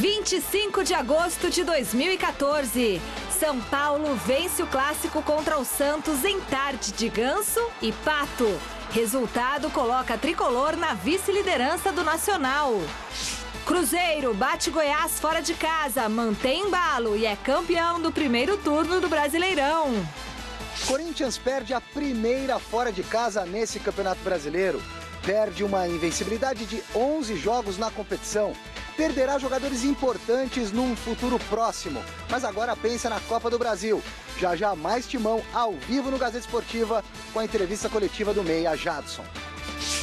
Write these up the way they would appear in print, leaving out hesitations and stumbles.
25 de agosto de 2014. São Paulo vence o clássico contra o Santos em tarde de ganso e pato. Resultado coloca a tricolor na vice-liderança do Nacional. Cruzeiro bate Goiás fora de casa, mantém embalo e é campeão do primeiro turno do Brasileirão. Corinthians perde a primeira fora de casa nesse Campeonato Brasileiro. Perde uma invencibilidade de 11 jogos na competição. Perderá jogadores importantes num futuro próximo, mas agora pensa na Copa do Brasil. Já já mais timão ao vivo no Gazeta Esportiva com a entrevista coletiva do meia Jadson.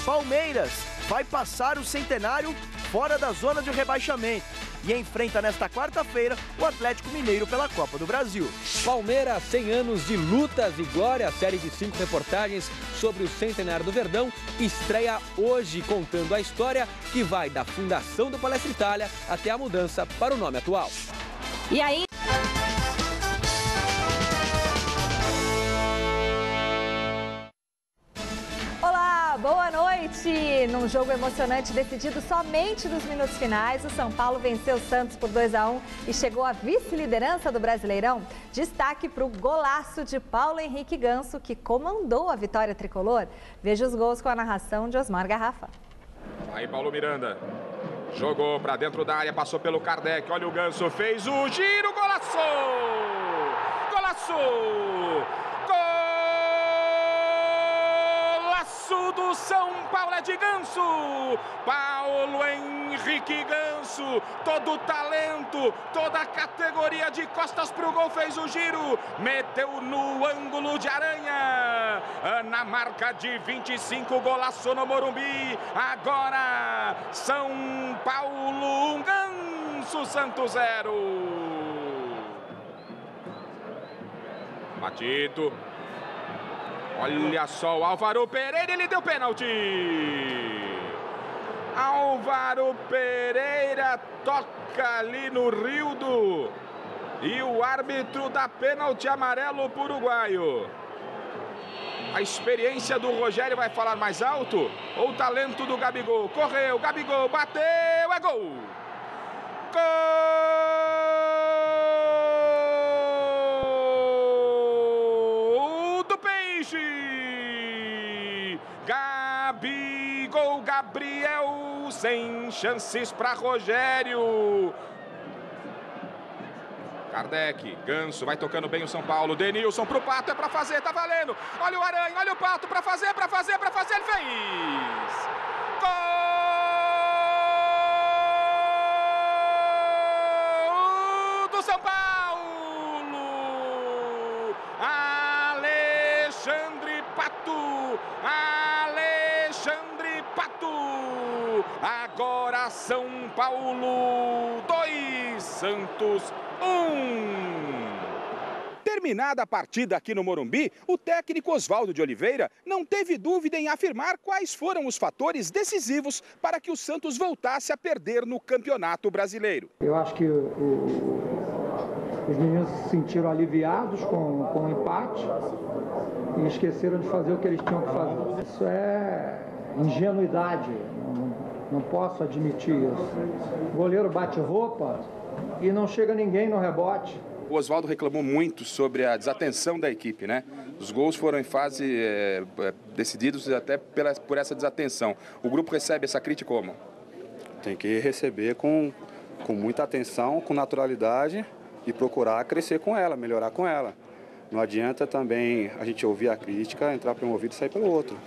Palmeiras vai passar o centenário fora da zona de rebaixamento e enfrenta nesta quarta-feira o Atlético Mineiro pela Copa do Brasil. Palmeiras, 100 anos de lutas e glória, a série de 5 reportagens sobre o centenário do Verdão, estreia hoje contando a história que vai da fundação do Palestra Itália até a mudança para o nome atual. E aí? Boa noite! Num jogo emocionante decidido somente nos minutos finais, o São Paulo venceu o Santos por 2-1 e chegou à vice-liderança do Brasileirão. Destaque para o golaço de Paulo Henrique Ganso, que comandou a vitória tricolor. Veja os gols com a narração de Osmar Garrafa. Aí Paulo Miranda jogou para dentro da área, passou pelo Kardec, olha o Ganso, fez o giro, golaço! Golaço! Do São Paulo é de Ganso, Paulo Henrique Ganso, todo o talento, toda a categoria de costas pro gol, fez o giro, meteu no ângulo de Aranha, na marca de 25, golaço no Morumbi, agora São Paulo 1, Ganso, Santos 0. Batido. Olha só o Álvaro Pereira, ele deu pênalti. Álvaro Pereira toca ali no Rildo. E o árbitro dá pênalti amarelo para o uruguaio. A experiência do Rogério vai falar mais alto? Ou o talento do Gabigol? Correu, Gabigol bateu, é gol. Gol! Gabigol, Gabriel, sem chances para Rogério. Kardec, Ganso, vai tocando bem o São Paulo. Denilson pro Pato, é para fazer, tá valendo. Olha o Aranha, olha o Pato, para fazer, ele fez. Gol do São Paulo. Alexandre Pato. Agora São Paulo 2, Santos 1. Terminada a partida aqui no Morumbi, o técnico Oswaldo de Oliveira não teve dúvida em afirmar quais foram os fatores decisivos para que o Santos voltasse a perder no Campeonato Brasileiro. Eu acho que os meninos se sentiram aliviados com o empate e esqueceram de fazer o que eles tinham que fazer. Isso é ingenuidade, não posso admitir isso. O goleiro bate roupa e não chega ninguém no rebote. O Oswaldo reclamou muito sobre a desatenção da equipe, né? Os gols foram em fase decididos até por essa desatenção. O grupo recebe essa crítica como? Tem que receber com muita atenção, com naturalidade e procurar crescer com ela, melhorar com ela. Não adianta também a gente ouvir a crítica, entrar por um ouvido e sair pelo outro.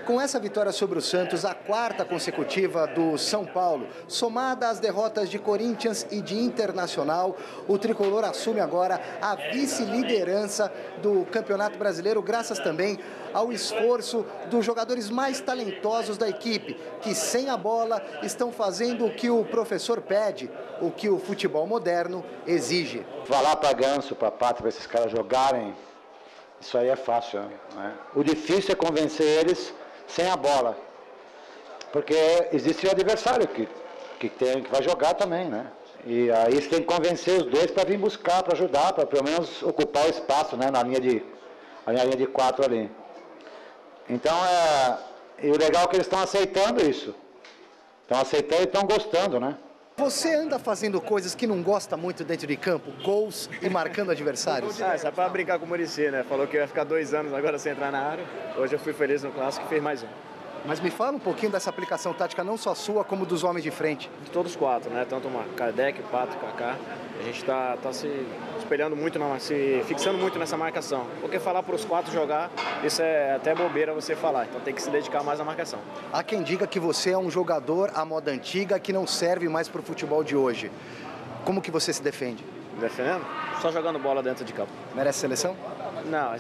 Com essa vitória sobre o Santos, a quarta consecutiva do São Paulo, somada às derrotas de Corinthians e de Internacional, o tricolor assume agora a vice-liderança do Campeonato Brasileiro, graças também ao esforço dos jogadores mais talentosos da equipe, que sem a bola estão fazendo o que o professor pede, o que o futebol moderno exige. Falar para Ganso, para Pato, para esses caras jogarem, isso aí é fácil, né? O difícil é convencer eles sem a bola, porque existe o adversário que vai jogar também, né? E aí você tem que convencer os dois para vir buscar, para ajudar, para pelo menos ocupar o espaço, né, na linha de 4 ali. Então, e o legal é que eles estão aceitando isso. Estão aceitando e estão gostando, né? Você anda fazendo coisas que não gosta muito dentro de campo, gols e marcando adversários? Só pra brincar com o Muricy, né? Falou que ia ficar 2 anos agora sem entrar na área. Hoje eu fui feliz no clássico e fez mais um. Mas me fala um pouquinho dessa aplicação tática, não só sua, como dos homens de frente. De todos os 4, né? Tanto o Kardec, o Pato, o Kaká. A gente tá se espelhando muito, se fixando muito nessa marcação. Porque falar para os 4 jogar, isso é até bobeira você falar. Então tem que se dedicar mais à marcação. Há quem diga que você é um jogador à moda antiga que não serve mais para o futebol de hoje. Como que você se defende? Defendendo? Só jogando bola dentro de campo. Merece seleção? Não,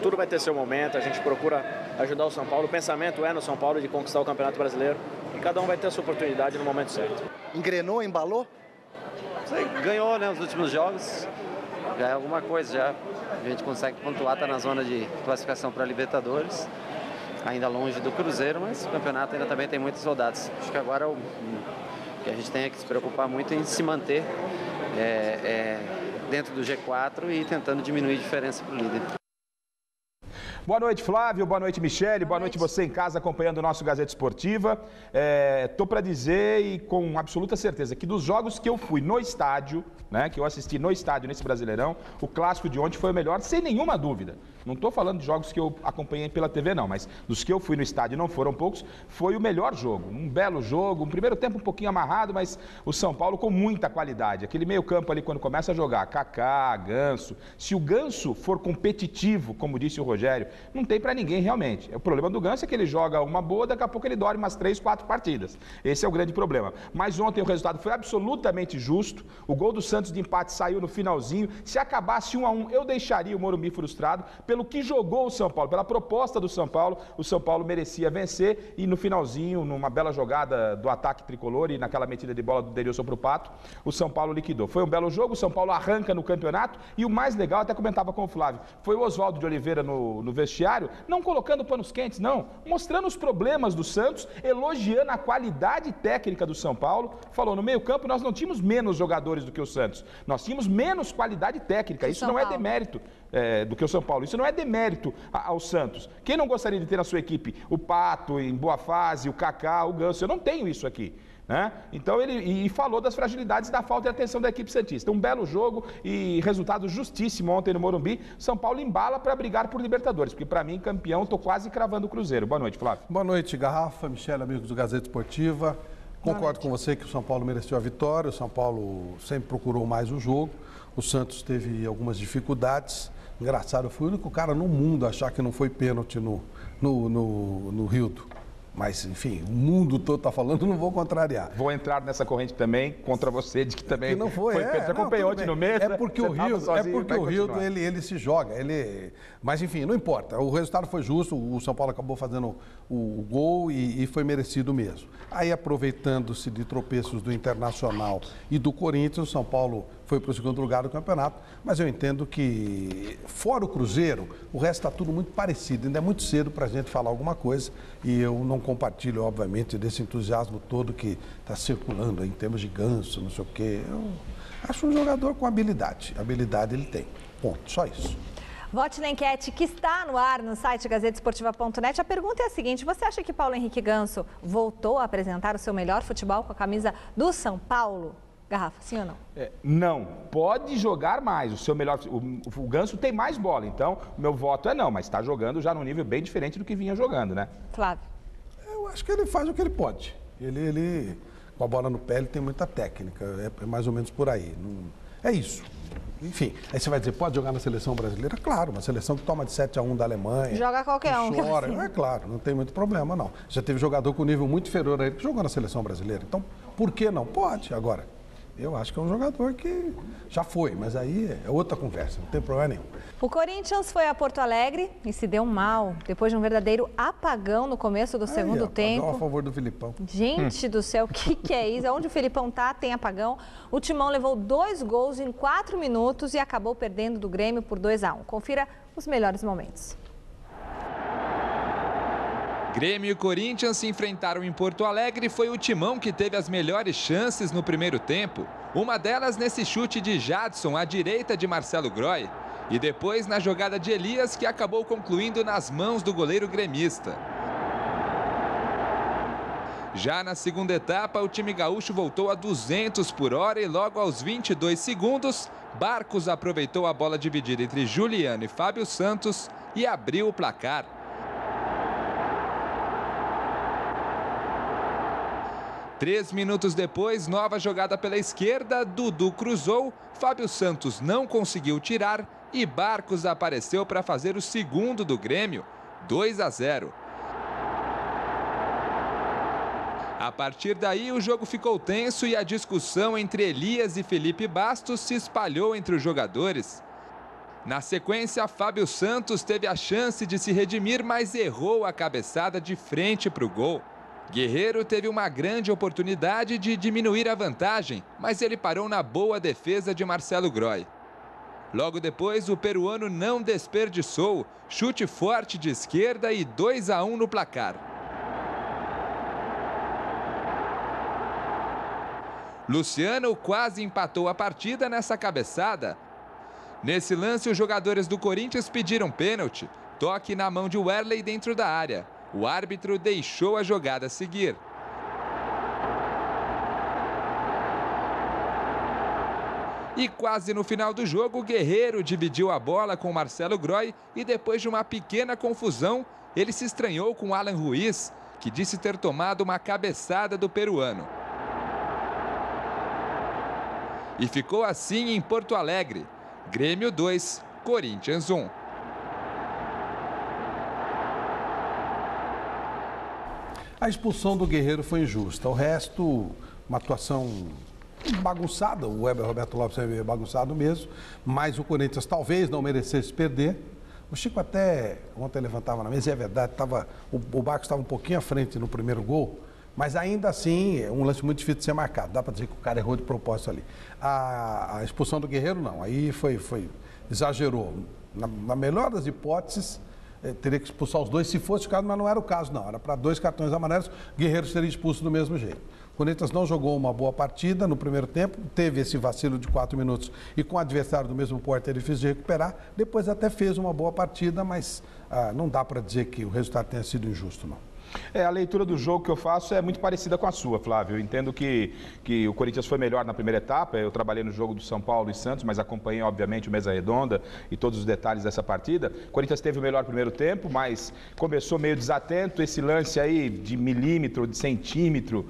tudo vai ter seu momento, a gente procura ajudar o São Paulo. O pensamento é no São Paulo de conquistar o Campeonato Brasileiro e cada um vai ter a sua oportunidade no momento certo. Engrenou, embalou? Ganhou, né, os últimos jogos, já é alguma coisa, já a gente consegue pontuar, está na zona de classificação para a Libertadores, ainda longe do Cruzeiro, mas o campeonato ainda também tem muitos soldados. Acho que agora o que a gente tem é que se preocupar muito em se manter dentro do G4 e tentando diminuir a diferença para o líder. Boa noite, Flávio. Boa noite, Michele. Boa noite você em casa acompanhando o nosso Gazeta Esportiva. Tô para dizer e com absoluta certeza que dos jogos que eu fui no estádio, né, que eu assisti no estádio nesse Brasileirão, o clássico de ontem foi o melhor, sem nenhuma dúvida. Não estou falando de jogos que eu acompanhei pela TV, não, mas dos que eu fui no estádio, não foram poucos, foi o melhor jogo. Um belo jogo, um primeiro tempo um pouquinho amarrado, mas o São Paulo com muita qualidade. Aquele meio campo ali, quando começa a jogar, Kaká, Ganso. Se o Ganso for competitivo, como disse o Rogério, não tem para ninguém realmente. O problema do Ganso é que ele joga uma boa, daqui a pouco ele dorme umas 3, 4 partidas. Esse é o grande problema. Mas ontem o resultado foi absolutamente justo. O gol do Santos de empate saiu no finalzinho. Se acabasse 1-1, eu deixaria o Morumbi frustrado. Pelo que jogou o São Paulo, pela proposta do São Paulo, o São Paulo merecia vencer e no finalzinho, numa bela jogada do ataque tricolor e naquela metida de bola do Denilson para o Pato, o São Paulo liquidou. Foi um belo jogo, o São Paulo arranca no campeonato e o mais legal, até comentava com o Flávio, foi o Oswaldo de Oliveira no vestiário, não colocando panos quentes, não, mostrando os problemas do Santos, elogiando a qualidade técnica do São Paulo, falou, no meio campo nós não tínhamos menos jogadores do que o Santos, nós tínhamos menos qualidade técnica, isso não é demérito do que o São Paulo, isso não é demérito ao Santos. Quem não gostaria de ter na sua equipe o Pato em boa fase, o Kaká, o Ganso? Eu não tenho isso aqui. Né? Então ele falou das fragilidades da falta de atenção da equipe santista. Um belo jogo e resultado justíssimo ontem no Morumbi. São Paulo embala para brigar por Libertadores, porque para mim, campeão, estou quase cravando o Cruzeiro. Boa noite, Flávio. Boa noite, Garrafa, Michele, amigos do Gazeta Esportiva. Concordo com você que o São Paulo mereceu a vitória, o São Paulo sempre procurou mais o jogo, o Santos teve algumas dificuldades. Engraçado, eu fui o único cara no mundo a achar que não foi pênalti no Rildo. Mas, enfim, o mundo todo está falando, não vou contrariar. Vou entrar nessa corrente também contra você, de que também não foi. Você acompanhou ontem no mês. É porque o Rildo, ele se joga. Mas, enfim, não importa. O resultado foi justo, o São Paulo acabou fazendo o gol e foi merecido mesmo. Aí, aproveitando-se de tropeços do Internacional e do Corinthians, o São Paulo foi para o segundo lugar do campeonato, mas eu entendo que, fora o Cruzeiro, o resto está tudo muito parecido, ainda é muito cedo para a gente falar alguma coisa e eu não compartilho, obviamente, desse entusiasmo todo que está circulando em termos de Ganso, não sei o quê. Eu acho um jogador com habilidade ele tem, ponto, só isso. Vote na enquete que está no ar no site gazetesportiva.net. A pergunta é a seguinte, você acha que Paulo Henrique Ganso voltou a apresentar o seu melhor futebol com a camisa do São Paulo? Garrafa, sim ou não? Não, pode jogar mais, o Ganso tem mais bola, então o meu voto é não, mas está jogando já num nível bem diferente do que vinha jogando, né? Flávio. Eu acho que ele faz o que ele pode, ele com a bola no pé, ele tem muita técnica, é mais ou menos por aí, é isso. Enfim, aí você vai dizer, pode jogar na seleção brasileira? Claro, uma seleção que toma de 7-1 da Alemanha. Joga qualquer um. Chora, é claro, não tem muito problema não. Já teve jogador com nível muito inferior a ele que jogou na seleção brasileira, então por que não? Pode, agora. Eu acho que é um jogador que já foi, mas aí é outra conversa, não tem problema nenhum. O Corinthians foi a Porto Alegre e se deu mal, depois de um verdadeiro apagão no começo do segundo tempo. A favor do Filipão. Gente do céu, o que é isso? Onde o Filipão tá, tem apagão. O Timão levou 2 gols em 4 minutos e acabou perdendo do Grêmio por 2-1. Confira os melhores momentos. Grêmio e Corinthians se enfrentaram em Porto Alegre e foi o Timão que teve as melhores chances no primeiro tempo. Uma delas nesse chute de Jadson à direita de Marcelo Groy. E depois na jogada de Elias, que acabou concluindo nas mãos do goleiro gremista. Já na segunda etapa, o time gaúcho voltou a 200 por hora e logo aos 22 segundos, Barcos aproveitou a bola dividida entre Juliano e Fábio Santos e abriu o placar. Três minutos depois, nova jogada pela esquerda, Dudu cruzou, Fábio Santos não conseguiu tirar e Barcos apareceu para fazer o segundo do Grêmio, 2-0. A partir daí, o jogo ficou tenso e a discussão entre Elias e Felipe Bastos se espalhou entre os jogadores. Na sequência, Fábio Santos teve a chance de se redimir, mas errou a cabeçada de frente para o gol. Guerreiro teve uma grande oportunidade de diminuir a vantagem, mas ele parou na boa defesa de Marcelo Groy. Logo depois, o peruano não desperdiçou, chute forte de esquerda e 2-1 no placar. Luciano quase empatou a partida nessa cabeçada. Nesse lance, os jogadores do Corinthians pediram pênalti, toque na mão de Werley dentro da área. O árbitro deixou a jogada seguir. E quase no final do jogo, o Guerreiro dividiu a bola com Marcelo Groy e depois de uma pequena confusão, ele se estranhou com Alan Ruiz, que disse ter tomado uma cabeçada do peruano. E ficou assim em Porto Alegre. Grêmio 2, Corinthians 1. A expulsão do Guerreiro foi injusta. O resto, uma atuação bagunçada. O Weber Roberto Lopes é bagunçado mesmo. Mas o Corinthians talvez não merecesse perder. O Chico até ontem levantava na mesa, e é verdade, o Barcos estava um pouquinho à frente no primeiro gol. Mas ainda assim, é um lance muito difícil de ser marcado. Dá para dizer que o cara errou de propósito ali. A expulsão do Guerreiro, não. Aí exagerou. Na melhor das hipóteses, teria que expulsar os dois se fosse o caso, mas não era o caso, não. Era para 2 cartões amarelos, Guerreiro seria expulso do mesmo jeito. O Corinthians não jogou uma boa partida no primeiro tempo, teve esse vacilo de 4 minutos e com o adversário do mesmo porte é difícil de recuperar. Depois até fez uma boa partida, mas não dá para dizer que o resultado tenha sido injusto, não. A leitura do jogo que eu faço é muito parecida com a sua, Flávio. Eu entendo que o Corinthians foi melhor na primeira etapa. Eu trabalhei no jogo do São Paulo e Santos, mas acompanhei, obviamente, o Mesa Redonda e todos os detalhes dessa partida. O Corinthians teve o melhor primeiro tempo, mas começou meio desatento. Esse lance aí de milímetro, de centímetro,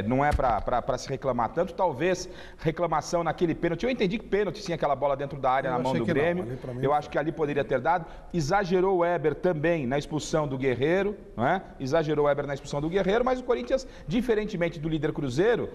não é para se reclamar tanto. Talvez reclamação naquele pênalti. Eu entendi que pênalti, sim, aquela bola dentro da área na mão do Grêmio. Eu acho que ali poderia ter dado. Exagerou o Weber também na expulsão do Guerreiro, não é? Exagerou o Weber na expulsão do Guerreiro, mas o Corinthians, diferentemente do líder Cruzeiro,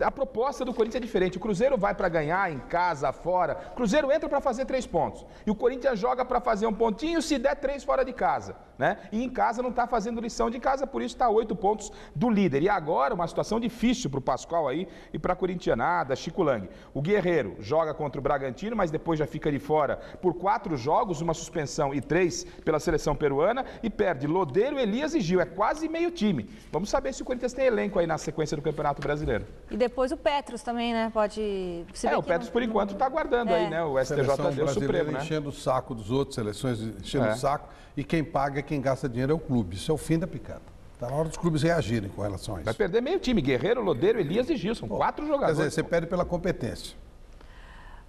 a proposta do Corinthians é diferente. O Cruzeiro vai para ganhar em casa, fora. O Cruzeiro entra para fazer 3 pontos. E o Corinthians joga para fazer um pontinho se der 3 fora de casa, né? E em casa não está fazendo lição de casa, por isso está 8 pontos do líder. E agora uma situação difícil para o Pascoal aí e para a corintianada, Chico Lang. O Guerreiro joga contra o Bragantino, mas depois já fica de fora por 4 jogos, uma suspensão e 3 pela seleção peruana e perde Lodeiro, Elias e Gil. É quase meio time. Vamos saber se o Corinthians tem elenco aí na sequência do Campeonato Brasileiro. E depois o Petros também, né? Pode... o Petros por enquanto está aguardando aí, né? O STJD, o Supremo, né? Enchendo o saco dos outros, seleções enchendo o saco, e quem paga, quem gasta dinheiro é o clube. Isso é o fim da picada. Está na hora dos clubes reagirem com relação a isso. Vai perder meio time. Guerreiro, Lodeiro, Elias e Gil. São 4 jogadores. Quer dizer, você perde pela competência.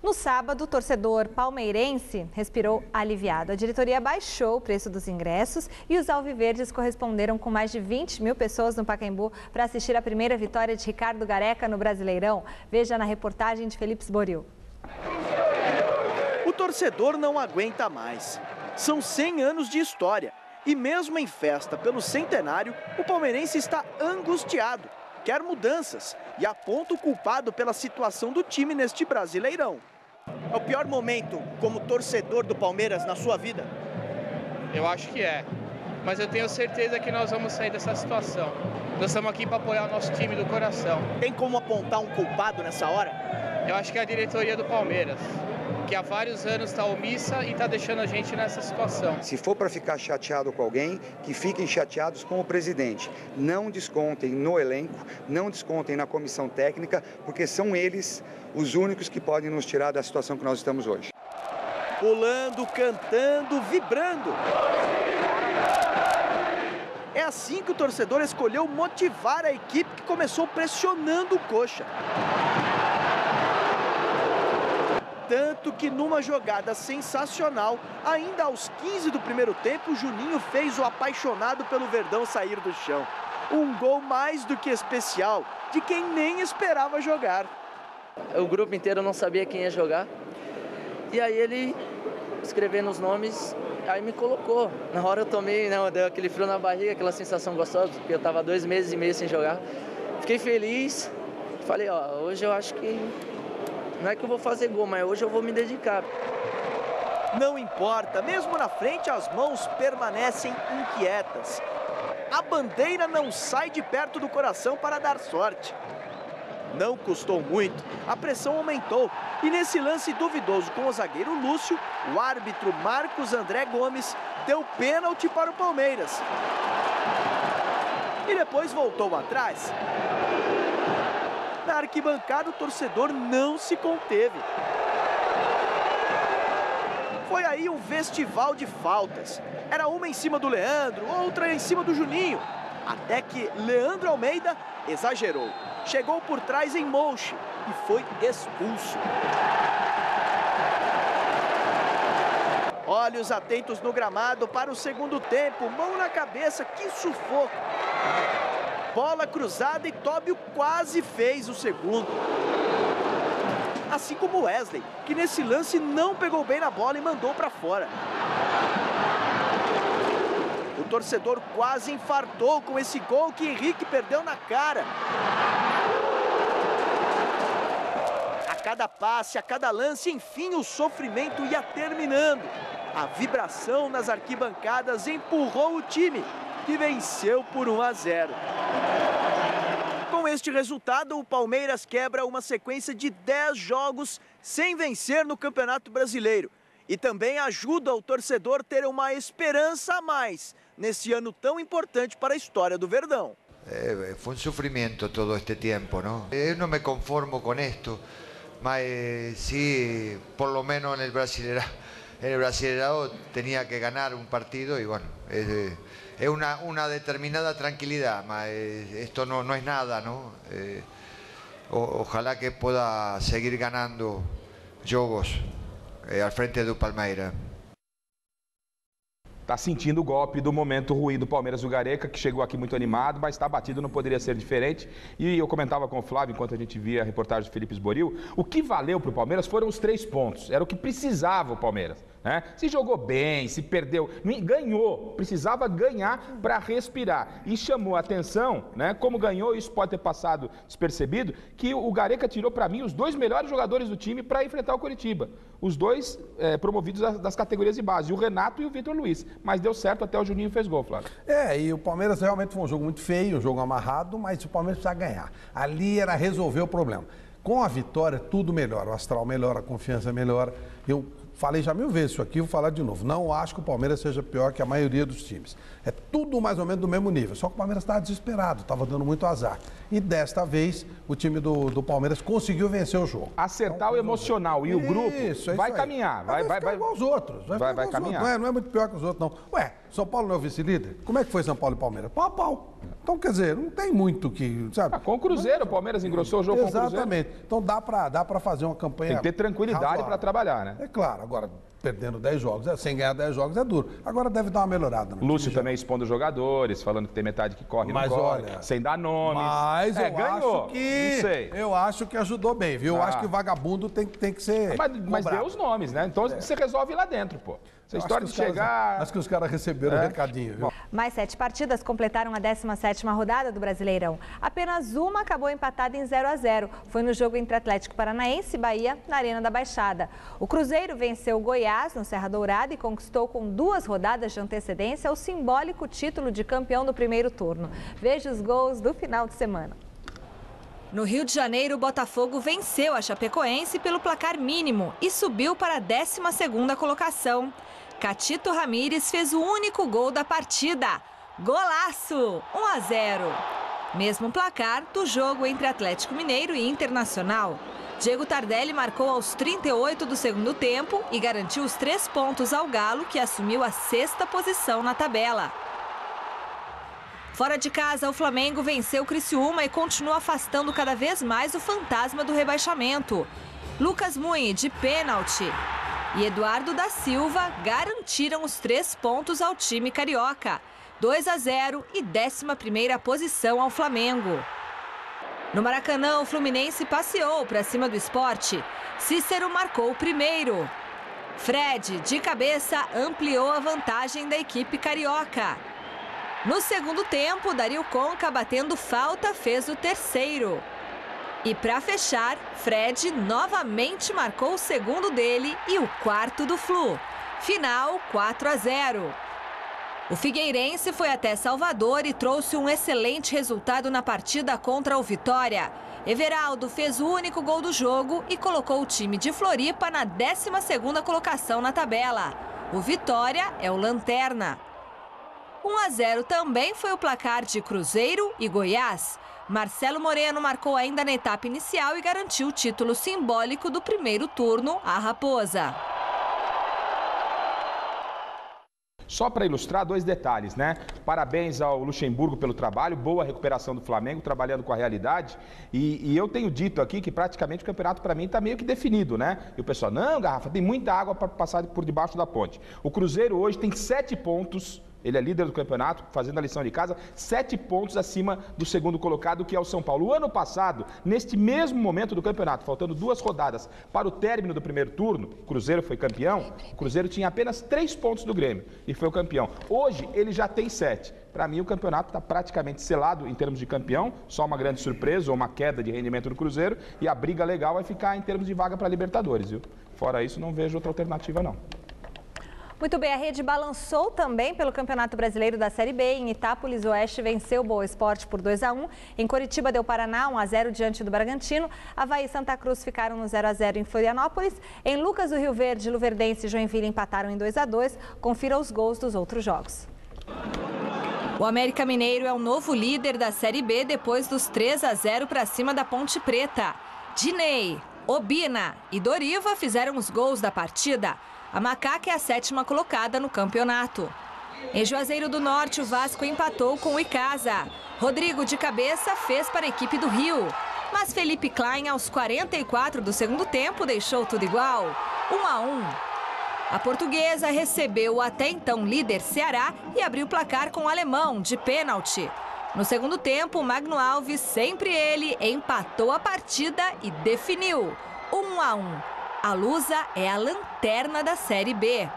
No sábado, o torcedor palmeirense respirou aliviado. A diretoria baixou o preço dos ingressos e os alviverdes corresponderam com mais de 20 mil pessoas no Pacaembu para assistir a primeira vitória de Ricardo Gareca no Brasileirão. Veja na reportagem de Felipe Sboril. O torcedor não aguenta mais. São 100 anos de história e mesmo em festa pelo centenário, o palmeirense está angustiado, quer mudanças e aponta o culpado pela situação do time neste Brasileirão. É o pior momento como torcedor do Palmeiras na sua vida? Eu acho que é, mas eu tenho certeza que nós vamos sair dessa situação. Nós estamos aqui para apoiar o nosso time do coração. Tem como apontar um culpado nessa hora? Eu acho que é a diretoria do Palmeiras, que há vários anos está omissa e está deixando a gente nessa situação. Se for para ficar chateado com alguém, que fiquem chateados com o presidente. Não descontem no elenco, não descontem na comissão técnica, porque são eles os únicos que podem nos tirar da situação que nós estamos hoje. Pulando, cantando, vibrando. É assim que o torcedor escolheu motivar a equipe que começou pressionando o Coxa. Tanto que numa jogada sensacional, ainda aos 15 do primeiro tempo, o Juninho fez o apaixonado pelo Verdão sair do chão. Um gol mais do que especial, de quem nem esperava jogar. O grupo inteiro não sabia quem ia jogar. E aí ele, escrevendo os nomes, aí me colocou. Na hora eu tomei, né, deu aquele frio na barriga, aquela sensação gostosa, porque eu estava 2 meses e meio sem jogar. Fiquei feliz, falei, ó, hoje eu acho que não é que eu vou fazer gol, mas hoje eu vou me dedicar. Não importa, mesmo na frente as mãos permanecem inquietas. A bandeira não sai de perto do coração para dar sorte. Não custou muito, a pressão aumentou e nesse lance duvidoso com o zagueiro Lúcio, o árbitro Marcos André Gomes deu pênalti para o Palmeiras. E depois voltou atrás. Na arquibancada o torcedor não se conteve. Foi aí um festival de faltas. Era uma em cima do Leandro, outra em cima do Juninho. Até que Leandro Almeida exagerou. Chegou por trás em Mouche e foi expulso. Olhos atentos no gramado para o segundo tempo. Mão na cabeça, que sufoco. Bola cruzada e Tóbio quase fez o segundo. Assim como Wesley, que nesse lance não pegou bem na bola e mandou para fora. O torcedor quase infartou com esse gol que Henrique perdeu na cara. A cada passe, a cada lance, enfim, o sofrimento ia terminando. A vibração nas arquibancadas empurrou o time, que venceu por 1-0. Com este resultado, o Palmeiras quebra uma sequência de 10 jogos sem vencer no Campeonato Brasileiro. E também ajuda o torcedor a ter uma esperança a mais nesse ano tão importante para a história do Verdão. Fue un sufrimiento todo este tiempo, ¿no? Yo no me conformo con esto, mas sí, por lo menos en el Brasileirao tenía que ganar un partido y bueno, es una determinada tranquilidad, mas esto no es nada, ¿no? Ojalá que pueda seguir ganando jogos al frente do Palmeiras. Tá sentindo o golpe do momento ruim do Palmeiras, do Gareca, que chegou aqui muito animado, mas está batido, não poderia ser diferente. E eu comentava com o Flávio, enquanto a gente via a reportagem do Felipe Esboril, o que valeu para o Palmeiras foram os 3 pontos. Era o que precisava o Palmeiras, né? Se jogou bem, se perdeu, ganhou, precisava ganhar para respirar. E chamou a atenção, né? Como ganhou, isso pode ter passado despercebido, que o Gareca tirou para mim os 2 melhores jogadores do time para enfrentar o Coritiba. Os 2 promovidos das categorias de base, o Renato e o Vitor Luiz. Mas deu certo, até o Juninho fez gol, Flávio. E o Palmeiras realmente foi um jogo muito feio, um jogo amarrado, mas o Palmeiras precisa ganhar. Ali era resolver o problema. Com a vitória, tudo melhora, o astral melhora, a confiança melhora. Eu falei já 1000 vezes isso aqui, vou falar de novo. Não acho que o Palmeiras seja pior que a maioria dos times. É tudo mais ou menos do mesmo nível. Só que o Palmeiras estava desesperado, estava dando muito azar. E desta vez, o time do Palmeiras conseguiu vencer o jogo. Acertar o emocional e o grupo vai caminhar. Vai igual os outros. Vai caminhar. Não é muito pior que os outros, não. Ué, São Paulo não é o vice-líder? Como é que foi São Paulo e Palmeiras? Pau a pau. Então, quer dizer, não tem muito que, sabe? Com o Cruzeiro, o Palmeiras engrossou o jogo com o Cruzeiro. Exatamente. Então dá pra fazer uma campanha. Tem que ter tranquilidade para trabalhar, né? É claro. Agora, perdendo 10 jogos, sem ganhar 10 jogos é duro. Agora deve dar uma melhorada. Lúcio também expondo os jogadores, falando que tem metade que corre e não corre, sem dar nomes. Mas eu ganhou. Acho que... Não sei. Eu acho que ajudou bem, viu? Eu acho que o vagabundo tem que ser Mas deu os nomes, né? Então você resolve lá dentro, pô. Essa história de chegar... Acho que os caras receberam o recadinho, viu? Mais 7 partidas completaram a 17ª rodada do Brasileirão. Apenas uma acabou empatada em 0-0. Foi no jogo entre Atlético Paranaense e Bahia, na Arena da Baixada. O Cruzeiro venceu o Goiás, no Serra Dourada, e conquistou com 2 rodadas de antecedência o simbólico título de campeão do primeiro turno. Veja os gols do final de semana. No Rio de Janeiro, o Botafogo venceu a Chapecoense pelo placar mínimo e subiu para a 12ª colocação. Catito Ramírez fez o único gol da partida. Golaço! 1-0. Mesmo placar do jogo entre Atlético Mineiro e Internacional. Diego Tardelli marcou aos 38 do segundo tempo e garantiu os 3 pontos ao Galo, que assumiu a 6ª posição na tabela. Fora de casa, o Flamengo venceu o Criciúma e continua afastando cada vez mais o fantasma do rebaixamento. Lucas Mugni, de pênalti, e Eduardo da Silva garantiram os 3 pontos ao time carioca. 2-0 e 11ª posição ao Flamengo. No Maracanã, o Fluminense passeou para cima do Sport. Cícero marcou o primeiro. Fred, de cabeça, ampliou a vantagem da equipe carioca. No segundo tempo, Dario Conca, batendo falta, fez o terceiro. E para fechar, Fred novamente marcou o segundo dele e o quarto do Flu. Final 4-0. O Figueirense foi até Salvador e trouxe um excelente resultado na partida contra o Vitória. Everaldo fez o único gol do jogo e colocou o time de Floripa na 12ª colocação na tabela. O Vitória é o lanterna. 1-0 também foi o placar de Cruzeiro e Goiás. Marcelo Moreno marcou ainda na etapa inicial e garantiu o título simbólico do primeiro turno à Raposa. Só para ilustrar 2 detalhes, né? Parabéns ao Luxemburgo pelo trabalho, boa recuperação do Flamengo, trabalhando com a realidade. E eu tenho dito aqui que praticamente o campeonato para mim está meio que definido, né? E o pessoal, não, Garrafa, tem muita água para passar por debaixo da ponte. O Cruzeiro hoje tem 7 pontos. Ele é líder do campeonato, fazendo a lição de casa, 7 pontos acima do segundo colocado, que é o São Paulo. O ano passado, neste mesmo momento do campeonato, faltando 2 rodadas para o término do primeiro turno, o Cruzeiro foi campeão, o Cruzeiro tinha apenas 3 pontos do Grêmio e foi o campeão. Hoje, ele já tem 7. Para mim, o campeonato está praticamente selado em termos de campeão, só uma grande surpresa ou uma queda de rendimento do Cruzeiro, e a briga legal vai ficar em termos de vaga para a Libertadores, viu? Fora isso, não vejo outra alternativa, não. Muito bem, a Rede balançou também pelo Campeonato Brasileiro da Série B. Em Itápolis, o Oeste venceu o Boa Esporte por 2-1. Em Coritiba, deu Paraná 1-0 diante do Bragantino. Avaí e Santa Cruz ficaram no 0-0 em Florianópolis. Em Lucas do Rio Verde, Luverdense e Joinville empataram em 2-2. Confira os gols dos outros jogos. O América Mineiro é o novo líder da Série B depois dos 3-0 para cima da Ponte Preta. Dinei, Obina e Doriva fizeram os gols da partida. A Macaca é a 7ª colocada no campeonato. Em Juazeiro do Norte, o Vasco empatou com o Icasa. Rodrigo, de cabeça, fez para a equipe do Rio. Mas Felipe Klein, aos 44 do segundo tempo, deixou tudo igual. 1-1. A Portuguesa recebeu o até então líder Ceará e abriu o placar com o Alemão, de pênalti. No segundo tempo, o Magno Alves, sempre ele, empatou a partida e definiu. 1-1. A Lusa é a lanterna da Série B.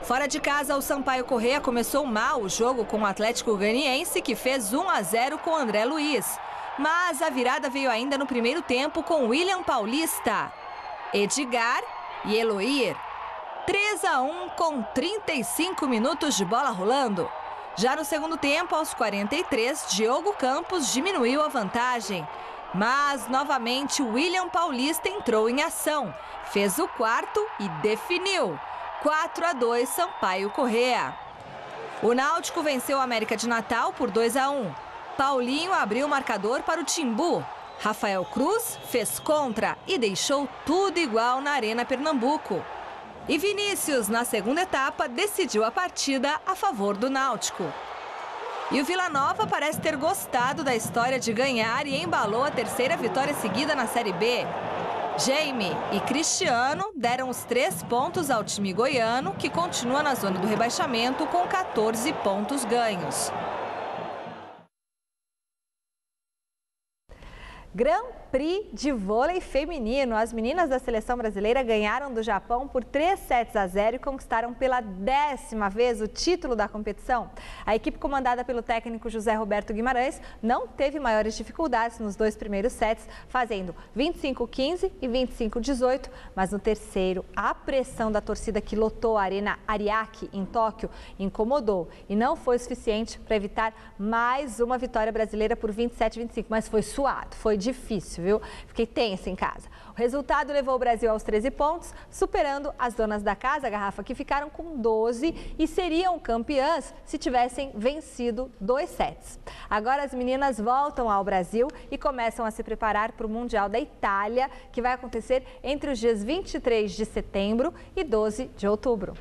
Fora de casa, o Sampaio Corrêa começou mal o jogo com o Atlético Goianiense, que fez 1-0 com o André Luiz. Mas a virada veio ainda no primeiro tempo com William Paulista, Edgar e Eloir. 3-1 com 35 minutos de bola rolando. Já no segundo tempo, aos 43, Diogo Campos diminuiu a vantagem. Mas, novamente, William Paulista entrou em ação, fez o quarto e definiu. 4-2 Sampaio Corrêa. O Náutico venceu o América de Natal por 2-1. Paulinho abriu o marcador para o Timbu. Rafael Cruz fez contra e deixou tudo igual na Arena Pernambuco. E Vinícius, na segunda etapa, decidiu a partida a favor do Náutico. E o Vila Nova parece ter gostado da história de ganhar e embalou a 3ª vitória seguida na Série B. Jaime e Cristiano deram os 3 pontos ao time goiano, que continua na zona do rebaixamento com 14 pontos ganhos. Grand Prix de vôlei feminino. As meninas da seleção brasileira ganharam do Japão por 3-0 e conquistaram pela 10ª vez o título da competição. A equipe comandada pelo técnico José Roberto Guimarães não teve maiores dificuldades nos 2 primeiros sets, fazendo 25-15 e 25-18, mas no terceiro, a pressão da torcida que lotou a Arena Ariake em Tóquio incomodou e não foi suficiente para evitar mais uma vitória brasileira por 27-25, mas foi suado, foi difícil, viu? Fiquei tensa em casa. O resultado levou o Brasil aos 13 pontos, superando as donas da casa, Garrafa, que ficaram com 12 e seriam campeãs se tivessem vencido 2 sets. Agora as meninas voltam ao Brasil e começam a se preparar para o Mundial da Itália, que vai acontecer entre os dias 23 de setembro e 12 de outubro.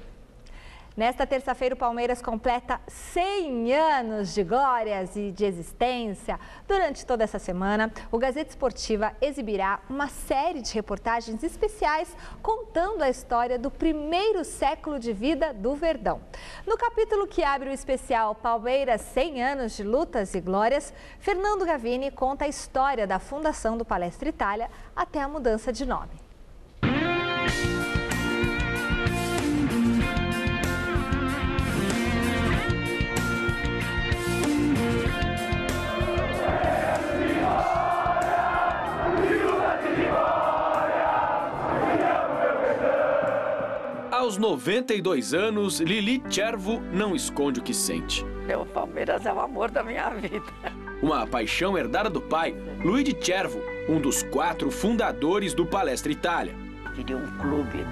Nesta terça-feira, o Palmeiras completa 100 anos de glórias e de existência. Durante toda essa semana, o Gazeta Esportiva exibirá uma série de reportagens especiais contando a história do primeiro século de vida do Verdão. No capítulo que abre o especial Palmeiras 100 anos de lutas e glórias, Fernando Gavini conta a história da fundação do Palestra Itália até a mudança de nome. Aos 92 anos, Lili Cervo não esconde o que sente. O Palmeiras é o amor da minha vida. Uma paixão herdada do pai, Luigi Cervo, um dos 4 fundadores do Palestra Itália. Queria um clube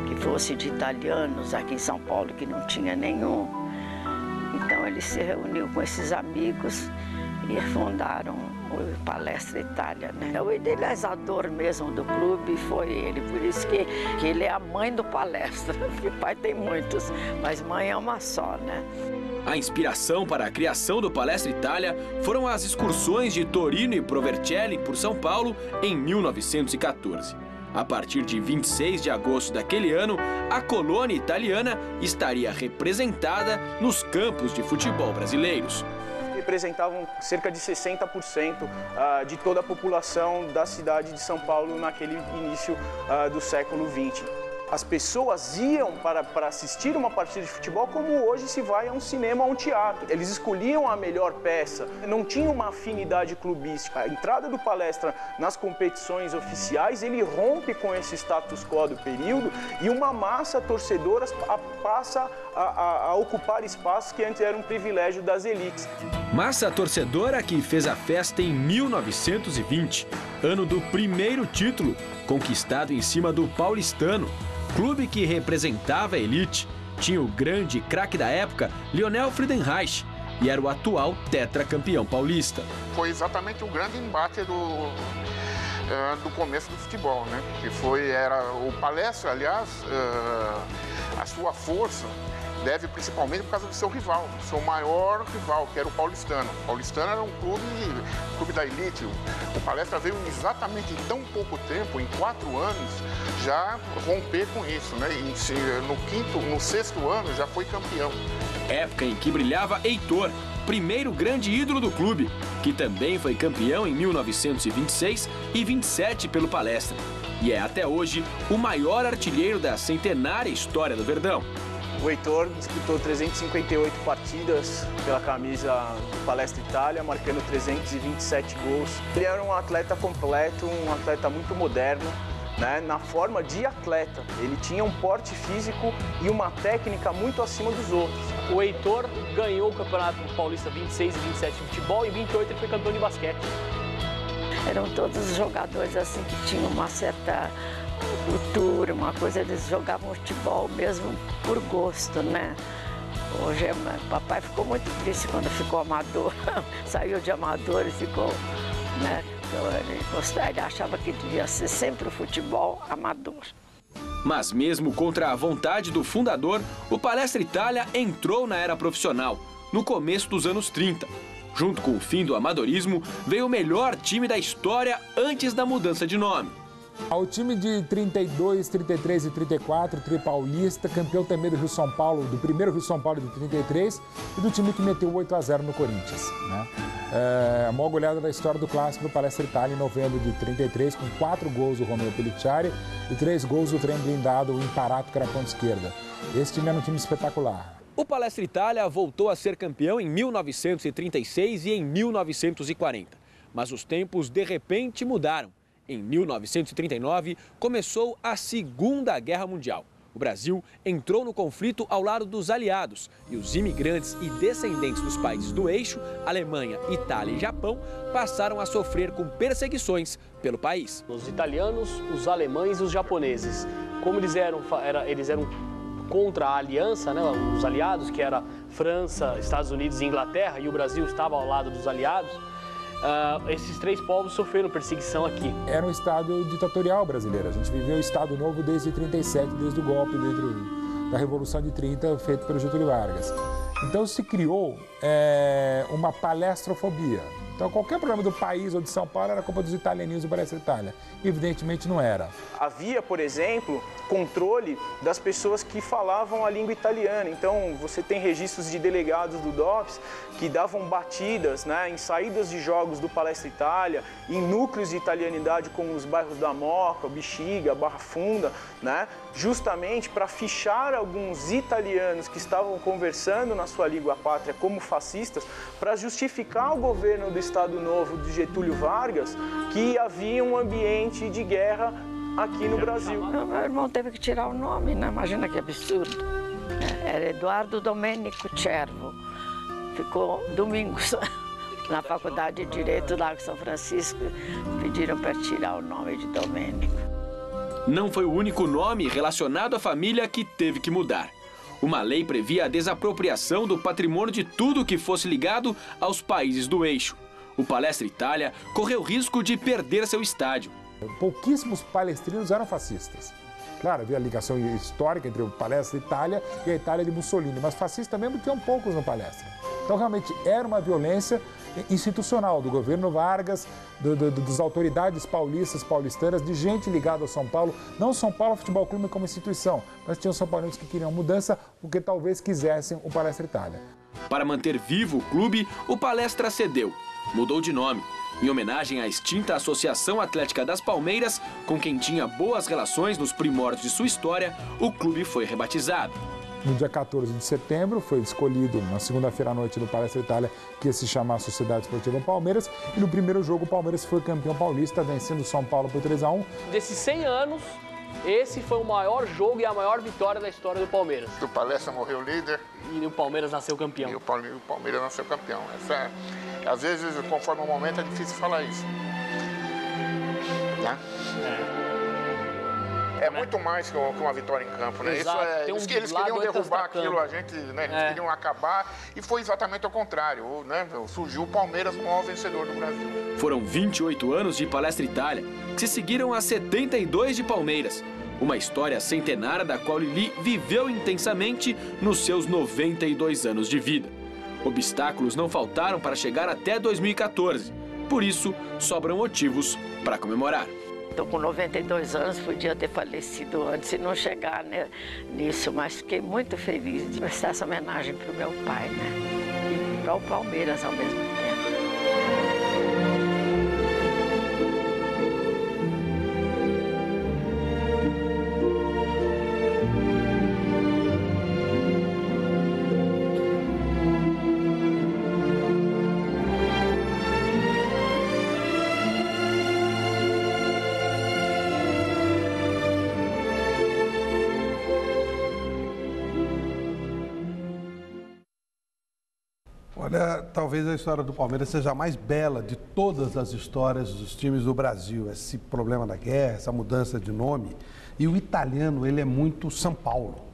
que fosse de italianos aqui em São Paulo, que não tinha nenhum. Então ele se reuniu com esses amigos e fundaram o Palestra Itália, né? O idealizador mesmo do clube foi ele, por isso que ele é a mãe do Palestra, porque pai tem muitos, mas mãe é uma só, né? A inspiração para a criação do Palestra Itália foram as excursões de Torino e Provercelli por São Paulo em 1914. A partir de 26 de agosto daquele ano, a colônia italiana estaria representada nos campos de futebol brasileiros. Representavam cerca de 60% de toda a população da cidade de São Paulo naquele início do século XX. As pessoas iam para assistir uma partida de futebol como hoje se vai a um cinema ou a um teatro. Eles escolhiam a melhor peça, não tinha uma afinidade clubística. A entrada do Palestra nas competições oficiais, ele rompe com esse status quo do período e uma massa torcedora passa a ocupar espaços que antes eram um privilégio das elites. Massa torcedora que fez a festa em 1920, ano do primeiro título, conquistado em cima do Paulistano. Clube que representava a elite, tinha o grande craque da época, Lionel Friedenreich, e era o atual tetracampeão paulista. Foi exatamente o grande embate do começo do futebol, né? Que era o Palestra, aliás, a sua força deve principalmente por causa do seu rival, do seu maior rival, que era o Paulistano. O Paulistano era um clube da elite. O Palestra veio exatamente em tão pouco tempo, em 4 anos, já romper com isso, né? E no sexto ano já foi campeão. Época em que brilhava Heitor, primeiro grande ídolo do clube, que também foi campeão em 1926 e 27 pelo Palestra. E é até hoje o maior artilheiro da centenária história do Verdão. O Heitor disputou 358 partidas pela camisa do Palestra Itália, marcando 327 gols. Ele era um atleta completo, um atleta muito moderno, né, na forma de atleta. Ele tinha um porte físico e uma técnica muito acima dos outros. O Heitor ganhou o Campeonato Paulista 26 e 27 de futebol e em 28 ele foi campeão de basquete. Eram todos jogadores assim que tinham uma certa cultura, uma coisa, eles jogavam futebol mesmo por gosto, né? Hoje, papai ficou muito triste quando ficou amador, saiu de amador e ficou, né? Ele achava que devia ser sempre o futebol amador. Mas mesmo contra a vontade do fundador, o Palestra Itália entrou na era profissional, no começo dos anos 30. Junto com o fim do amadorismo, veio o melhor time da história antes da mudança de nome. O time de 32, 33 e 34, tripaulista, campeão também do Rio São Paulo, do primeiro Rio São Paulo de 33 e do time que meteu 8-0 no Corinthians, né? A maior goleada da história do clássico do Palestra Itália em novembro de 33, com 4 gols do Romeo Pellicciari e 3 gols do trem blindado, o Imparato, que era a ponta esquerda. Esse time era um time espetacular. O Palestra Itália voltou a ser campeão em 1936 e em 1940, mas os tempos de repente mudaram. Em 1939, começou a Segunda Guerra Mundial. O Brasil entrou no conflito ao lado dos aliados e os imigrantes e descendentes dos países do eixo, Alemanha, Itália e Japão, passaram a sofrer com perseguições pelo país. Os italianos, os alemães e os japoneses, como eles eram contra a aliança, né, os aliados, que era França, Estados Unidos e Inglaterra, e o Brasil estava ao lado dos aliados, esses 3 povos sofreram perseguição aqui. Era um Estado ditatorial brasileiro. A gente viveu o Estado Novo desde 37, desde o golpe, desde da Revolução de 30 feito pelo Getúlio Vargas. Então se criou uma palestrofobia. Então qualquer problema do país ou de São Paulo era culpa dos italianinhos do Palestra Itália. Evidentemente não era. Havia, por exemplo, controle das pessoas que falavam a língua italiana. Então você tem registros de delegados do DOPS que davam batidas, né, em saídas de jogos do Palestra Itália, em núcleos de italianidade como os bairros da Moca, Bexiga, Barra Funda, né, justamente para fichar alguns italianos que estavam conversando na sua língua pátria como fascistas, para justificar o governo do Estado Novo de Getúlio Vargas que havia um ambiente de guerra aqui no Brasil. Meu irmão teve que tirar o nome, né? Imagina que absurdo. Era Eduardo Domênico Cervo. Ficou domingos na Faculdade de Direito lá em São Francisco. Pediram para tirar o nome de Domênico. Não foi o único nome relacionado à família que teve que mudar. Uma lei previa a desapropriação do patrimônio de tudo que fosse ligado aos países do eixo. O Palestra Itália correu risco de perder seu estádio. Pouquíssimos palestrinos eram fascistas. Claro, havia ligação histórica entre o Palestra Itália e a Itália de Mussolini, mas fascistas mesmo tinham poucos no Palestra. Então realmente era uma violência institucional do governo Vargas, das autoridades paulistanas, de gente ligada ao São Paulo, não São Paulo Futebol Clube como instituição, mas tinham são paulinos que queriam mudança porque talvez quisessem o Palestra Itália. Para manter vivo o clube, o Palestra cedeu, mudou de nome. Em homenagem à extinta Associação Atlética das Palmeiras, com quem tinha boas relações nos primórdios de sua história, o clube foi rebatizado. No dia 14 de setembro, foi escolhido, na segunda-feira à noite do Palestra Itália, que ia se chamar Sociedade Esportiva Palmeiras. E no primeiro jogo, o Palmeiras foi campeão paulista, vencendo o São Paulo por 3-1. Desses 100 anos, esse foi o maior jogo e a maior vitória da história do Palmeiras. O Palestra morreu líder. E o Palmeiras nasceu campeão. E o Palmeiras nasceu campeão. Às vezes, conforme o momento, é difícil falar isso. Né? É muito mais que uma vitória em campo, né? Exato. Eles queriam derrubar aquilo, a gente, né? Eles queriam acabar e foi exatamente ao contrário, né? Surgiu o Palmeiras como o maior vencedor do Brasil. Foram 28 anos de Palestra Itália, que se seguiram a 72 de Palmeiras. Uma história centenária da qual Lili viveu intensamente nos seus 92 anos de vida. Obstáculos não faltaram para chegar até 2014. Por isso, sobram motivos para comemorar. Estou com 92 anos, podia ter falecido antes e não chegar, né, nisso, mas fiquei muito feliz de prestar essa homenagem para o meu pai, né, e para o Palmeiras ao mesmo tempo. Olha, talvez a história do Palmeiras seja a mais bela de todas as histórias dos times do Brasil. Esse problema da guerra, essa mudança de nome. E o italiano, ele é muito São Paulo.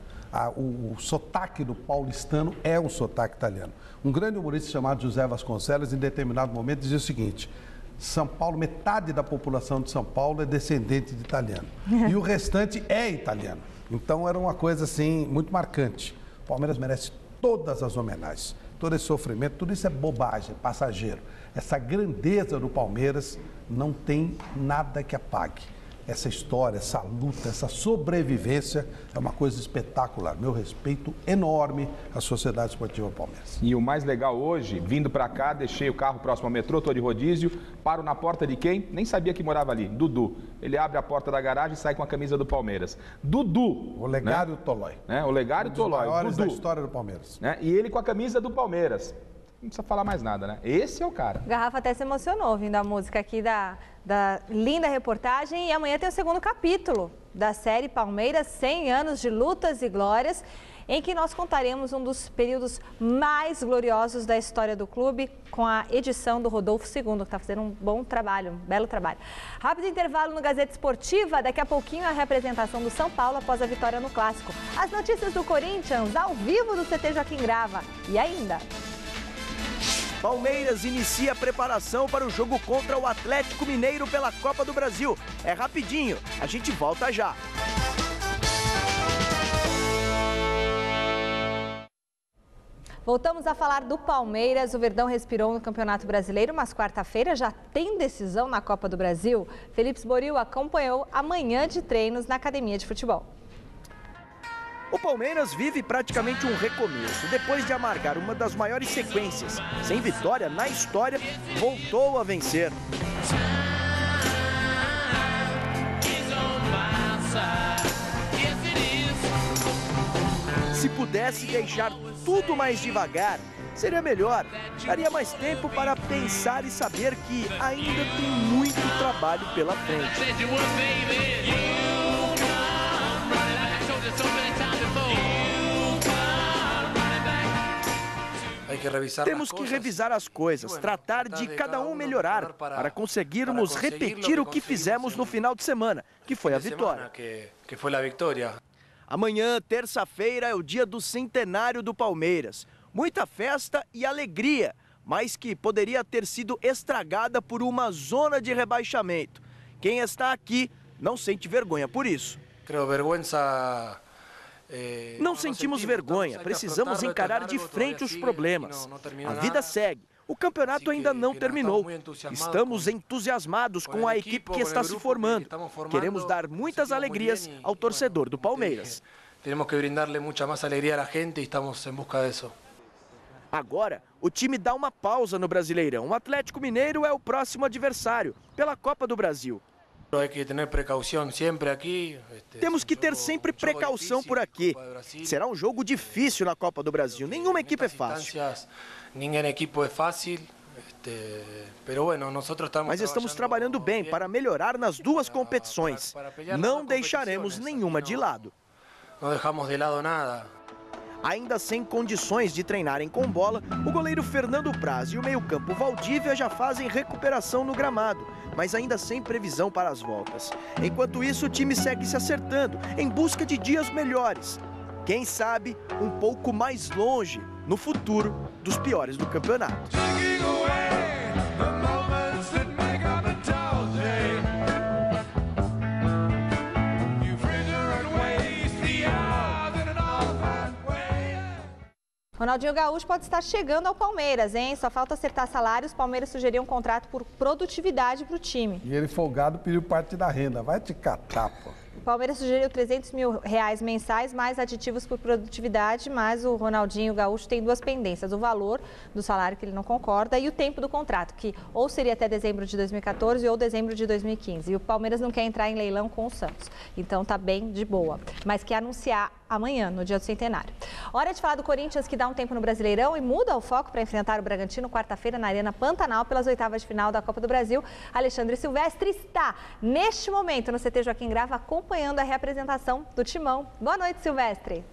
O sotaque do paulistano é um sotaque italiano. Um grande humorista chamado José Vasconcelos, em determinado momento, dizia o seguinte: São Paulo, metade da população de São Paulo é descendente de italiano. E o restante é italiano. Então era uma coisa assim, muito marcante. O Palmeiras merece todas as homenagens. Todo esse sofrimento, tudo isso é bobagem, passageiro. Essa grandeza do Palmeiras não tem nada que apague. Essa história, essa luta, essa sobrevivência é uma coisa espetacular. Meu respeito enorme à Sociedade Esportiva Palmeiras. E o mais legal hoje, vindo para cá, deixei o carro próximo ao metrô, tô de rodízio, paro na porta de quem? Nem sabia que morava ali, Dudu. Ele abre a porta da garagem e sai com a camisa do Palmeiras. Dudu! O Legário, né? Tolói. Né? O Legário Tolói. Um dos maiores Dudu. da história do Palmeiras. Né? E ele com a camisa do Palmeiras. Não precisa falar mais nada, né? Esse é o cara. O Garrafa até se emocionou ouvindo a música aqui da linda reportagem. E amanhã tem o segundo capítulo da série Palmeiras, 100 anos de lutas e glórias, em que nós contaremos um dos períodos mais gloriosos da história do clube, com a edição do Rodolfo II, que está fazendo um bom trabalho, um belo trabalho. Rápido intervalo no Gazeta Esportiva, daqui a pouquinho a representação do São Paulo após a vitória no Clássico. As notícias do Corinthians, ao vivo do CT Joaquim Grava. E ainda... Palmeiras inicia a preparação para o jogo contra o Atlético Mineiro pela Copa do Brasil. É rapidinho, a gente volta já. Voltamos a falar do Palmeiras. O Verdão respirou no Campeonato Brasileiro, mas quarta-feira já tem decisão na Copa do Brasil. Felipe Sboril acompanhou a manhã de treinos na academia de futebol. O Palmeiras vive praticamente um recomeço. Depois de amargar uma das maiores sequências sem vitória na história, voltou a vencer. Se pudesse deixar tudo mais devagar, seria melhor. Daria mais tempo para pensar e saber que ainda tem muito trabalho pela frente. Temos que revisar as coisas, tratar de cada um melhorar, para conseguirmos repetir o que fizemos no final de semana, que foi a vitória. Amanhã, terça-feira, é o dia do centenário do Palmeiras. Muita festa e alegria, mas que poderia ter sido estragada por uma zona de rebaixamento. Quem está aqui não sente vergonha por isso. Não sentimos vergonha, precisamos encarar de frente os problemas. A vida segue. O campeonato ainda não terminou. Estamos entusiasmados com a equipe que está se formando. Queremos dar muitas alegrias ao torcedor do Palmeiras. Temos que brindarle muita mais alegria à gente e estamos em busca disso. Agora, o time dá uma pausa no Brasileirão. O Atlético Mineiro é o próximo adversário pela Copa do Brasil. Temos que ter sempre precaução por aqui. Será um jogo difícil na Copa do Brasil. Nenhuma equipe é fácil. Mas estamos trabalhando bem para melhorar nas duas competições. Não deixaremos nenhuma de lado. Não deixamos de lado nada. Ainda sem condições de treinarem com bola, o goleiro Fernando Praz e o meio-campo Valdívia já fazem recuperação no gramado, mas ainda sem previsão para as voltas. Enquanto isso, o time segue se acertando, em busca de dias melhores. Quem sabe, um pouco mais longe, no futuro, dos piores do campeonato. Ronaldinho Gaúcho pode estar chegando ao Palmeiras, hein? Só falta acertar salários. O Palmeiras sugeriu um contrato por produtividade para o time. E ele folgado pediu parte da renda. Vai te catar, pô. O Palmeiras sugeriu R$300 mil mensais, mais aditivos por produtividade, mas o Ronaldinho Gaúcho tem duas pendências. O valor do salário, que ele não concorda, e o tempo do contrato, que ou seria até dezembro de 2014 ou dezembro de 2015. E o Palmeiras não quer entrar em leilão com o Santos. Então tá bem de boa. Mas quer anunciar amanhã, no dia do centenário. Hora de falar do Corinthians, que dá um tempo no Brasileirão e muda o foco para enfrentar o Bragantino quarta-feira na Arena Pantanal pelas oitavas de final da Copa do Brasil. Alexandre Silvestre está, neste momento, no CT Joaquim Grava, acompanhando a reapresentação do Timão. Boa noite, Silvestre.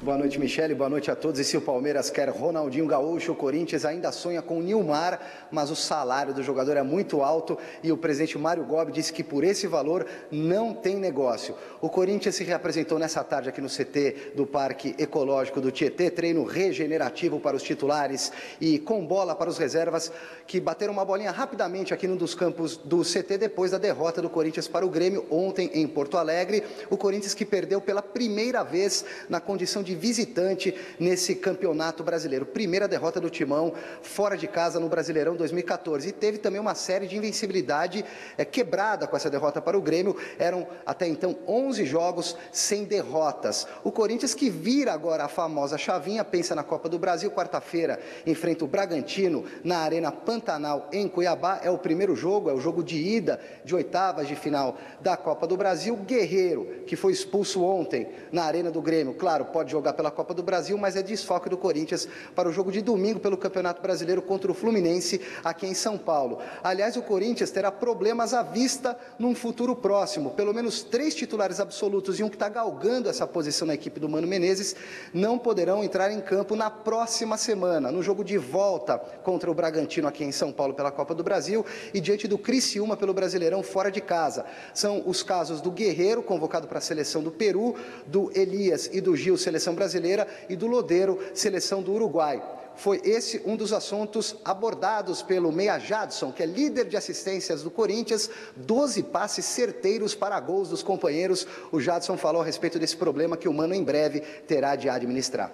Boa noite, Michele. Boa noite a todos. E se o Palmeiras quer Ronaldinho Gaúcho, o Corinthians ainda sonha com o Nilmar, mas o salário do jogador é muito alto e o presidente Mário Gobi disse que por esse valor não tem negócio. O Corinthians se reapresentou nessa tarde aqui no CT do Parque Ecológico do Tietê, treino regenerativo para os titulares e com bola para os reservas, que bateram uma bolinha rapidamente aqui num dos campos do CT depois da derrota do Corinthians para o Grêmio ontem em Porto Alegre. O Corinthians que perdeu pela primeira vez na condição de visitante nesse campeonato brasileiro. Primeira derrota do Timão fora de casa no Brasileirão 2014. E teve também uma série de invencibilidade quebrada com essa derrota para o Grêmio. Eram até então 11 jogos sem derrotas. O Corinthians que vira agora a famosa chavinha, pensa na Copa do Brasil. Quarta-feira enfrenta o Bragantino na Arena Pantanal em Cuiabá. É o primeiro jogo, é o jogo de ida de oitavas de final da Copa do Brasil. Guerreiro, que foi expulso ontem na Arena do Grêmio, claro, pode jogar pela Copa do Brasil, mas é desfalque do Corinthians para o jogo de domingo pelo Campeonato Brasileiro contra o Fluminense aqui em São Paulo. Aliás, o Corinthians terá problemas à vista num futuro próximo. Pelo menos 3 titulares absolutos e um que está galgando essa posição na equipe do Mano Menezes não poderão entrar em campo na próxima semana, no jogo de volta contra o Bragantino aqui em São Paulo pela Copa do Brasil e diante do Criciúma pelo Brasileirão fora de casa. São os casos do Guerreiro, convocado para a seleção do Peru, do Elias e do Gil, seleção brasileira, e do Lodeiro, seleção do Uruguai. foi esse um dos assuntos abordados pelo meia Jadson, que é líder de assistências do Corinthians, 12 passes certeiros para gols dos companheiros. O Jadson falou a respeito desse problema que o Mano em breve terá de administrar.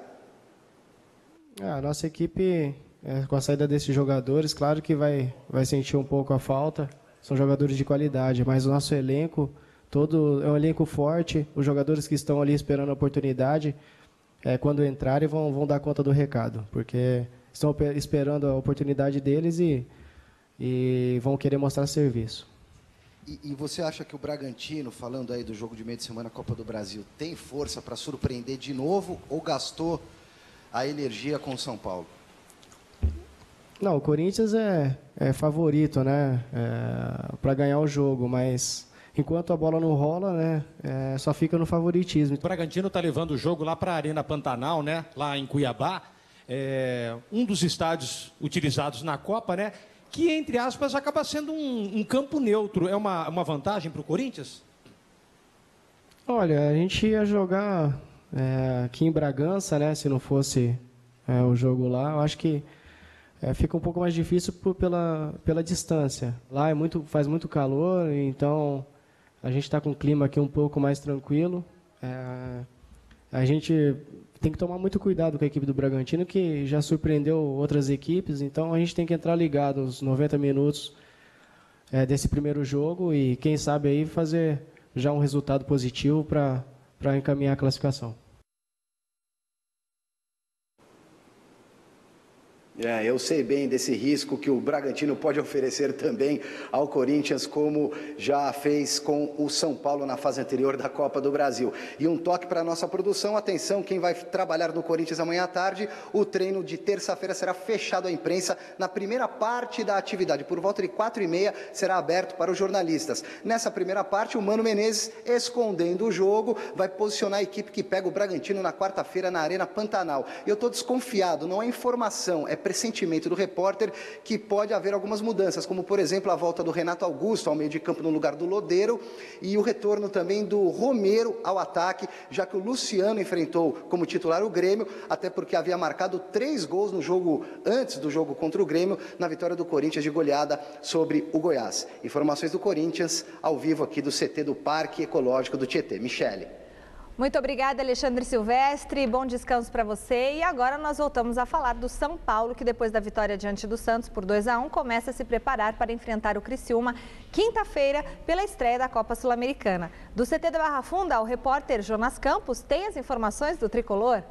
A nossa equipe, com a saída desses jogadores, claro que vai sentir um pouco a falta. São jogadores de qualidade, mas o nosso elenco todo é um elenco forte. Os jogadores que estão ali esperando a oportunidade, quando entrarem, vão dar conta do recado, porque estão esperando a oportunidade deles e vão querer mostrar serviço. E você acha que o Bragantino, falando aí do jogo de meio de semana Copa do Brasil, tem força para surpreender de novo ou gastou a energia com o São Paulo? Não, o Corinthians é favorito, né, para ganhar o jogo, mas enquanto a bola não rola, né, só fica no favoritismo. O Bragantino está levando o jogo lá para a Arena Pantanal, né, lá em Cuiabá, um dos estádios utilizados na Copa, né, que, entre aspas, acaba sendo um campo neutro. É uma vantagem para o Corinthians? Olha, a gente ia jogar aqui em Bragança, né, se não fosse o jogo lá. Eu acho que fica um pouco mais difícil pela distância. Lá faz muito calor, então a gente está com o clima aqui um pouco mais tranquilo. A gente tem que tomar muito cuidado com a equipe do Bragantino, que já surpreendeu outras equipes, então a gente tem que entrar ligado nos 90 minutos desse primeiro jogo e, quem sabe, aí fazer já um resultado positivo para encaminhar a classificação. Eu sei bem desse risco que o Bragantino pode oferecer também ao Corinthians, como já fez com o São Paulo na fase anterior da Copa do Brasil. E um toque para a nossa produção, atenção, quem vai trabalhar no Corinthians amanhã à tarde, o treino de terça-feira será fechado à imprensa na primeira parte da atividade. Por volta de 4h30 será aberto para os jornalistas. Nessa primeira parte, o Mano Menezes, escondendo o jogo, vai posicionar a equipe que pega o Bragantino na quarta-feira na Arena Pantanal. E eu estou desconfiado, não é informação, é pressentimento do repórter que pode haver algumas mudanças, como, por exemplo, a volta do Renato Augusto ao meio de campo no lugar do Lodeiro e o retorno também do Romero ao ataque, já que o Luciano enfrentou como titular o Grêmio, até porque havia marcado 3 gols no jogo antes do jogo contra o Grêmio, na vitória do Corinthians de goleada sobre o Goiás. Informações do Corinthians, ao vivo aqui do CT do Parque Ecológico do Tietê. Michele. Muito obrigada, Alexandre Silvestre. Bom descanso para você. E agora nós voltamos a falar do São Paulo, que depois da vitória diante do Santos por 2-1, começa a se preparar para enfrentar o Criciúma quinta-feira pela estreia da Copa Sul-Americana. Do CT da Barra Funda, o repórter Jonas Campos tem as informações do tricolor.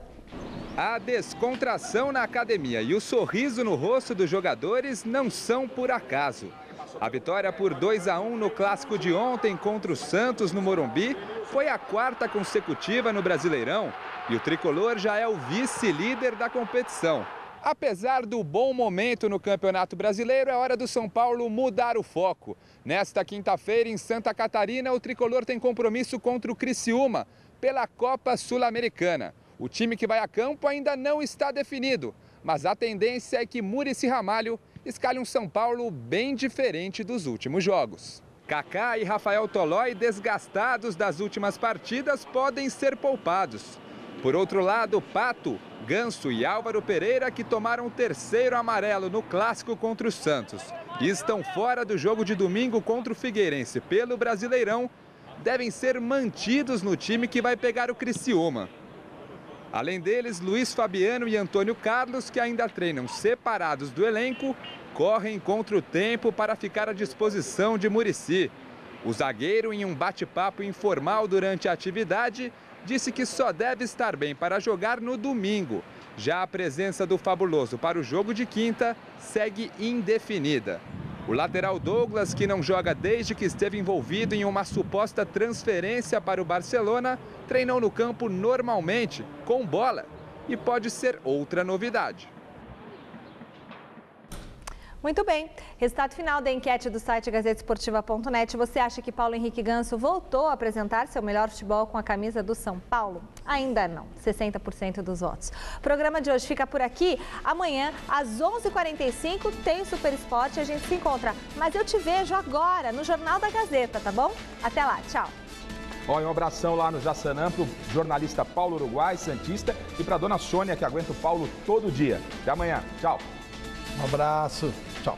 A descontração na academia e o sorriso no rosto dos jogadores não são por acaso. A vitória por 2-1 no clássico de ontem contra o Santos no Morumbi foi a 4ª consecutiva no Brasileirão e o tricolor já é o vice-líder da competição. Apesar do bom momento no Campeonato Brasileiro, é hora do São Paulo mudar o foco. Nesta quinta-feira, em Santa Catarina, o tricolor tem compromisso contra o Criciúma pela Copa Sul-Americana. O time que vai a campo ainda não está definido, mas a tendência é que Muricy Ramalho escalhe um São Paulo bem diferente dos últimos jogos. Kaká e Rafael Tolói, desgastados das últimas partidas, podem ser poupados. Por outro lado, Pato, Ganso e Álvaro Pereira, que tomaram o 3º amarelo no clássico contra o Santos e estão fora do jogo de domingo contra o Figueirense pelo Brasileirão, devem ser mantidos no time que vai pegar o Criciúma. Além deles, Luiz Fabiano e Antônio Carlos, que ainda treinam separados do elenco, correm contra o tempo para ficar à disposição de Muricy. O zagueiro, em um bate-papo informal durante a atividade, disse que só deve estar bem para jogar no domingo. Já a presença do Fabuloso para o jogo de quinta segue indefinida. O lateral Douglas, que não joga desde que esteve envolvido em uma suposta transferência para o Barcelona, treinou no campo normalmente, com bola, e pode ser outra novidade. Muito bem. Resultado final da enquete do site gazetesportiva.net. Você acha que Paulo Henrique Ganso voltou a apresentar seu melhor futebol com a camisa do São Paulo? Ainda não. 60% dos votos. O programa de hoje fica por aqui. Amanhã, às 11h45, tem o Super Esporte e a gente se encontra. Mas eu te vejo agora no Jornal da Gazeta, tá bom? Até lá. Tchau. Ó, um abração lá no Jaçanã pro jornalista Paulo Uruguai, santista, e pra dona Sônia, que aguenta o Paulo todo dia. Até amanhã. Tchau. Um abraço. Tchau.